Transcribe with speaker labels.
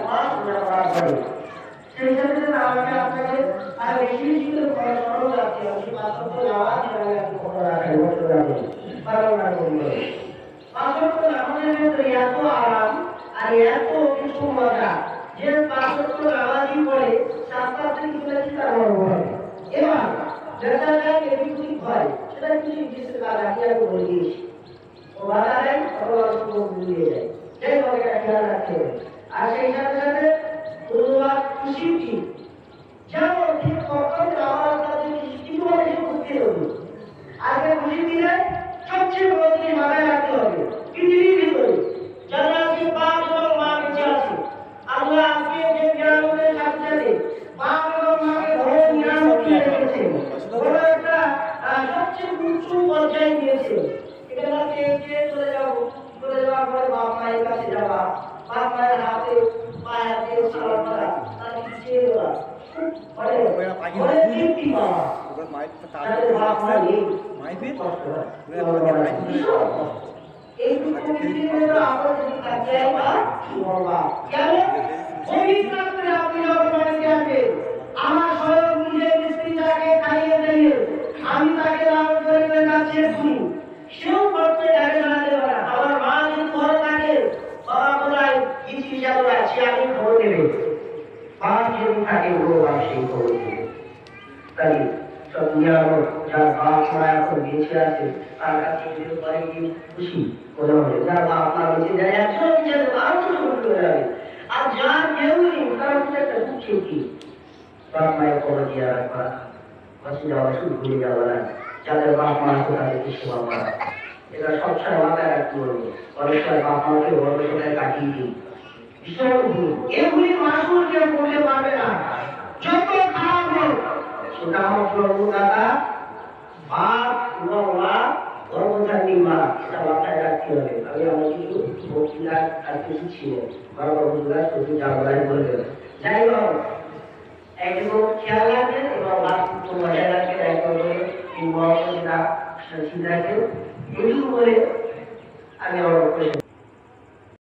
Speaker 1: মাস পূজা করা হয়। সেই ক্ষেত্রে আমাকে আপনাকে আর বেশি বেশি করে পড়াশোনা রাখতে হবে। পাঁচক্য নামাজ আমি আপনি কখন রাখেন বছর রাখেন পালন না করলে পাঁচক্য নামাজের ভেতরে এত আরাম আর এত কিছু মজা যে পাঁচক্য নামাজই পড়ে শাস্ত্রার্থে কিছু না কিছু তার মনে হয়। এবার যেটা যায় এদিক ওদিক হয় সেটা কিছু বিশেষ কাজ আমি আগে বলে দিয়েছি। ও বাধা দেয় অথবা ভুলিয়ে যায়, যাই হোক এটা খেয়াল রাখতে হবে। আর সেই সাথে সাথে খুশি কি যেমন ঠিক কখন আমার কাছে কিছু অনেক করতে হবে। আগে খুশি দিলে সবচেয়ে বড় জিনিস মাথায় রাখতে হবে পৃথিবীর ভিতরে যারা আজকে বাপ এবং মা বেঁচে আছে, আল্লাহ আজকে যে জ্ঞানের সাথে সাথে বাপ এবং মাকে ঘরে নিরাময় দিয়ে রেখেছে, বড় একটা সবচেয়ে উঁচু পর্যায়ে দিয়েছে। এখানে কে চলে যাওয়ার পরে বাপ মায়ের কাছে যাওয়া, বাপ মায়ের হাতে পায়ে হাতে সালাম করা, তাদের চেয়ে দেওয়া আমার স্বয়ং নিজের স্ত্রীটাকে খাইয়ে দিয়ে আমি তাকে লালন করে কাছে সেও করতে তাকে জানাতে পারে। আমার মা যদি ঘরে থাকে বাবা বলায় কিছু হিসাবে আছে আমি খবর নেবে, মা যদি থাকে ভগবান সেই খবর নেবে। তাই সব নিয়ামত যার বাপ মা এখন বেঁচে আছে তার কাছে পরে কি খুশি মনে হবে। যার বাপ মা বেঁচে যায় একজন নিজের আরো কিছু করতে যাবে, আর যার কেউ নেই তার হচ্ছে একটা দুঃখে কি বাপ মায়ের খবর দিয়ে রাখবা, বাঁচে যাওয়া শুরু ভুলে যাওয়া না, যাদের বাপ মা আছে তাদেরকে সেবা করা, এটা সবসময় মাথায় রাখতে হবে। অনেক সময় বাপ মাকে বড় সময় কাটিয়ে দিই বিষয়গুলি এগুলি মাসুল কেউ করতে পারবে না। যত খারাপ হোক সেটা আমার প্রভুদাতা বাপ এবং মা গর্ভধারী মা, এটা মাথায় রাখতে হবে। আমি আমার কিছু বক্তৃতা আর কিছু ছিল বাবা বন্ধুরা শুধু যাওয়াই বলবেন। যাই হোক একদম খেয়াল রাখবেন এবং বাপ